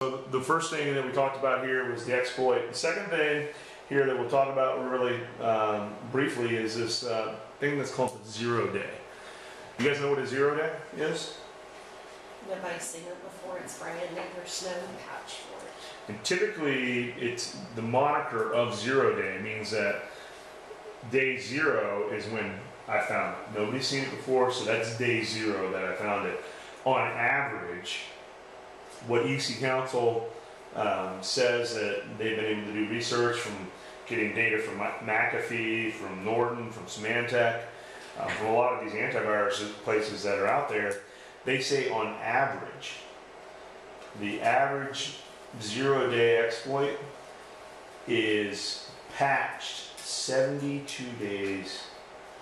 So the first thing that we talked about here was the exploit. The second thing here that we'll talk about really briefly is this thing that's called the 0 day. You guys know what a 0 day is? Nobody's seen it before. It's brand new. There's no patch for it. And typically, it's the moniker of 0 day means that day 0 is when I found it. Nobody's seen it before, so that's day 0 that I found it. On average, what EC Council says that they've been able to do research from getting data from McAfee, from Norton, from Symantec, from a lot of these antivirus places that are out there, they say on average, the average 0 day exploit is patched 72 days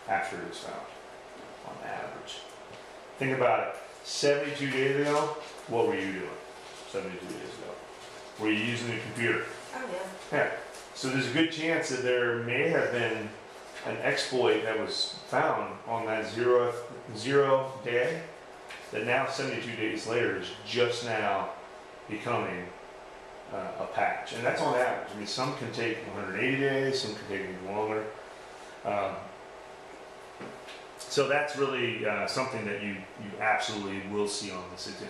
after it is found, on average. Think about it. 72 days ago, what were you doing 72 days ago? Were you using a computer? Oh, yeah. Yeah. So there's a good chance that there may have been an exploit that was found on that zero day that now 72 days later is just now becoming a patch. And that's on average. I mean, some can take 180 days, some can take even longer. So that's really something that you absolutely will see on this exam.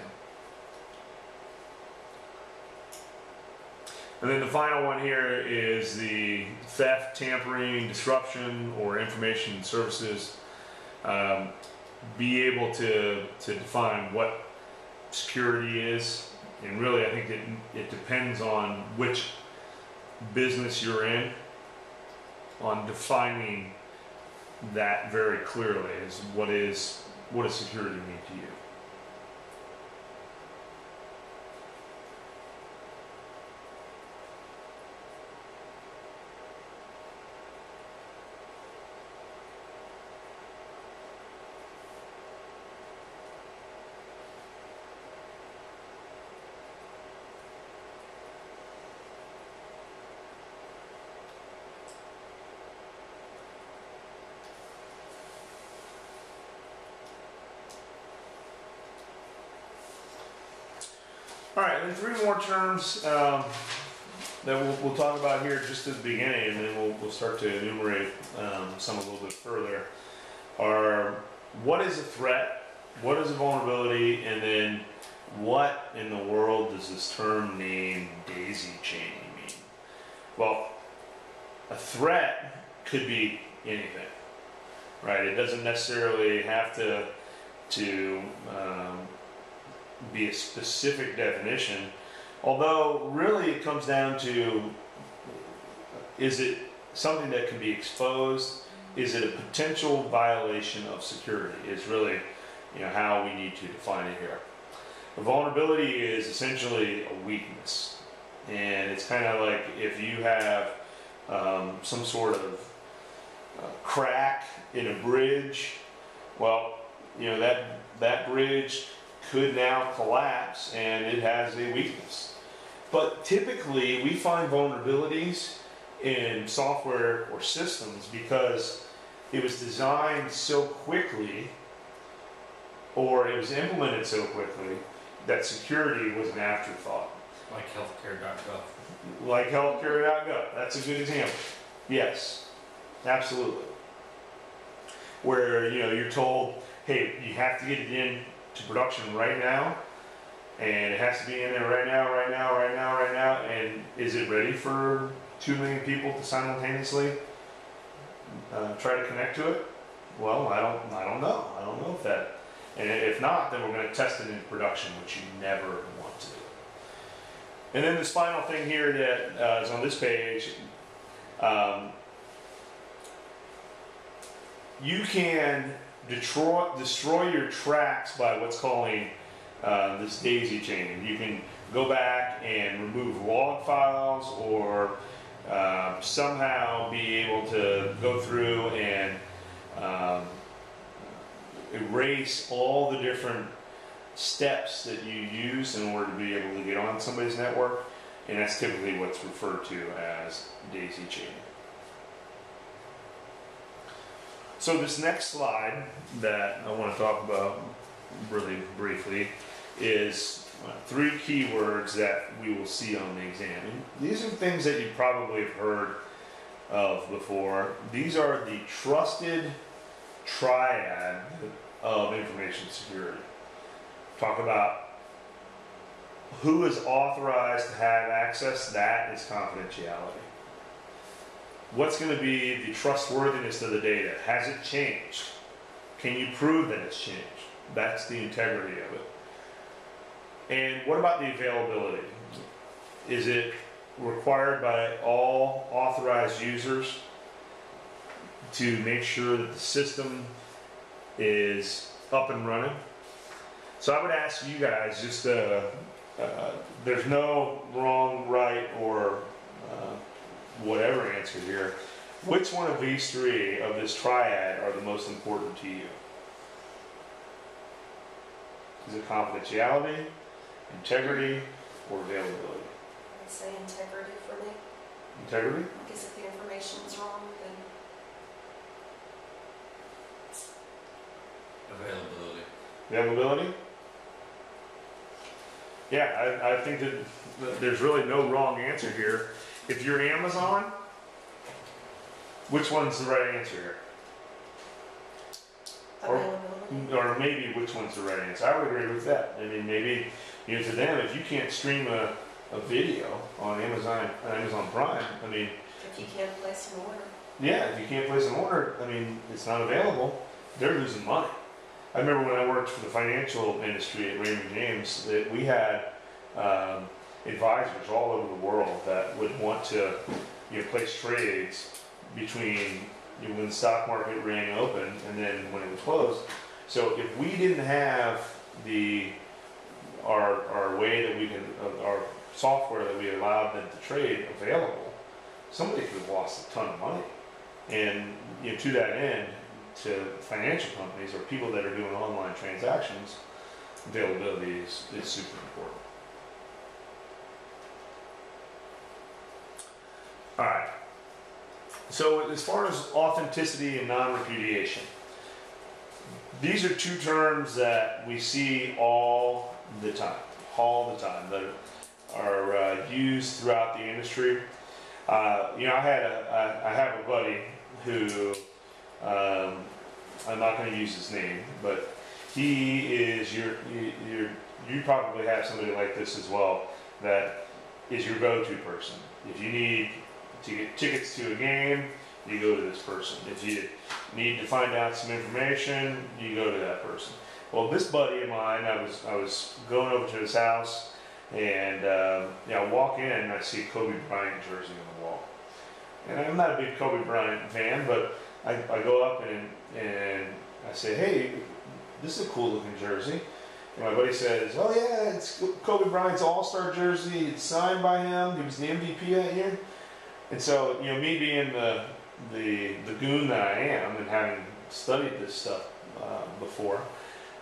And then the final one here is the theft, tampering, disruption, or information services. Be able to define what security is. And really, I think it depends on which business you're in, on defining that very clearly, is what does security mean to you? All right, and 3 more terms that we'll talk about here just at the beginning, and then we'll start to enumerate some a little bit further, are what is a threat, what is a vulnerability, and then what in the world does this term name daisy chaining mean? Well, a threat could be anything, right? It doesn't necessarily have to be a specific definition, although really it comes down to, is it something that can be exposed? Is it a potential violation of security? Is really how we need to define it here. A vulnerability is essentially a weakness, and it's kind of like if you have some sort of crack in a bridge. Well, that bridge could now collapse and it has a weakness. But typically we find vulnerabilities in software or systems because it was designed so quickly, or it was implemented so quickly, that security was an afterthought. Like healthcare.gov. Like healthcare.gov. That's a good example. Yes, absolutely. Where you're told, hey, you have to get it in to production right now, and it has to be in there right now, and is it ready for 2 million people to simultaneously try to connect to it? Well, I don't know. I don't know if that, and if not, then we're going to test it in production, which you never want to do. And then this final thing here that is on this page, you can destroy your tracks by what's calling this daisy chaining. You can go back and remove log files, or somehow be able to go through and erase all the different steps that you use in order to be able to get on somebody's network, and that's typically what's referred to as daisy chaining. So this next slide that I want to talk about really briefly is three keywords that we will see on the exam. And these are things that you probably have heard of before. These are the trusted triad of information security. Talk about who is authorized to have access, that is confidentiality. What's going to be the trustworthiness of the data? Has it changed? Can you prove that it's changed? That's the integrity of it. And what about the availability? Is it required by all authorized users to make sure that the system is up and running? So I would ask you guys, just there's no wrong, right, or whatever answer here. Which one of these three of this triad are the most important to you? Is it confidentiality, integrity, or availability? I'd say integrity for me, Integrity? because if the information's wrong, then Availability. Availability? Yeah, I think that there's really no wrong answer here. If you're Amazon, which one's the right answer here? availability. Or maybe which one's the right answer? I would agree with that. I mean, maybe, you know, to them, if you can't stream a video on Amazon Prime, I mean, If you can't place an order. yeah, if you can't place an order, I mean, it's not available, they're losing money. I remember when I worked for the financial industry at Raymond James, that we had advisors all over the world that would want to, you know, place trades between, you know, when the stock market rang open and then when it was closed. So if we didn't have our way that we can, our software that we allowed them to trade available, somebody could have lost a ton of money. And, you know, to that end, to financial companies or people that are doing online transactions, availability is super important. All right. So as far as authenticity and non-repudiation, these are two terms that we see all the time, that are used throughout the industry. You know, I have a buddy who, I'm not going to use his name, but he is you probably have somebody like this as well, that is your go-to person. If you need to get tickets to a game, you go to this person. If you need to find out some information, you go to that person. Well, this buddy of mine, I was going over to his house, and you know, I walk in and I see a Kobe Bryant jersey on the wall. And I'm not a big Kobe Bryant fan, but I go up and I say, hey, this is a cool looking jersey. And my buddy says, oh yeah, it's Kobe Bryant's All-Star jersey. It's signed by him. He was the MVP that year. And so, you know, me being the goon that I am and having studied this stuff before,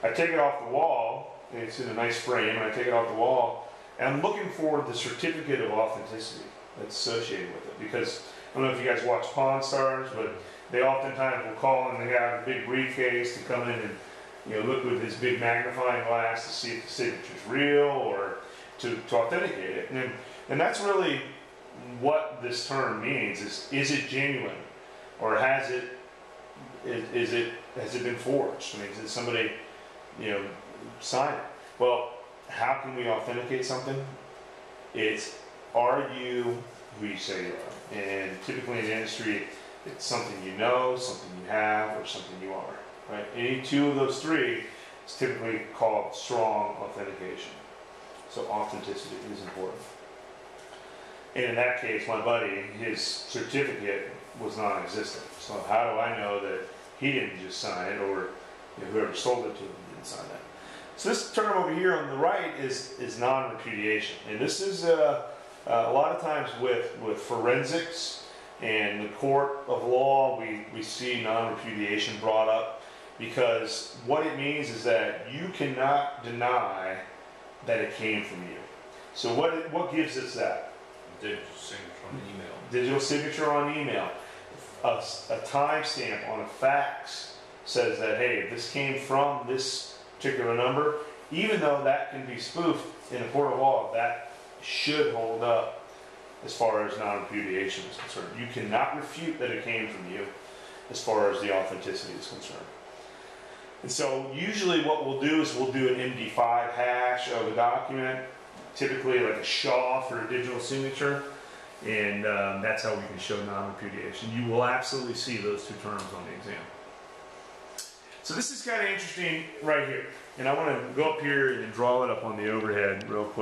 I take it off the wall, and it's in a nice frame, and I take it off the wall, and I'm looking for the certificate of authenticity that's associated with it. Because I don't know if you guys watch Pawn Stars, but they oftentimes will call and they have a big briefcase to come in and, you know, look with his big magnifying glass to see if the signature's real or to authenticate it. And that's really what this term means, is it genuine, or has it been forged? I mean, did somebody, you know, sign it? Well, how can we authenticate something? It's, are you who you say you are? And typically in the industry, it's something you know, something you have, or something you are, right? Any two of those three is typically called strong authentication. So authenticity is important. And in that case, my buddy, his certificate was non-existent. So how do I know that he didn't just sign it, or, you know, whoever sold it to him didn't sign that? So this term over here on the right is non-repudiation. And this is a lot of times with forensics and the court of law, we see non-repudiation brought up, because what it means is that you cannot deny that it came from you. So what gives us that? Digital signature on email. Digital signature on email. A timestamp on a fax says that, hey, this came from this particular number, even though that can be spoofed in a court of law, that should hold up as far as non-repudiation is concerned. You cannot refute that it came from you as far as the authenticity is concerned. And so usually what we'll do is we'll do an MD5 hash of a document, typically like a SHA for a digital signature, and that's how we can show non-repudiation. You will absolutely see those two terms on the exam. So this is kind of interesting right here, and I want to go up here and draw it up on the overhead real quick.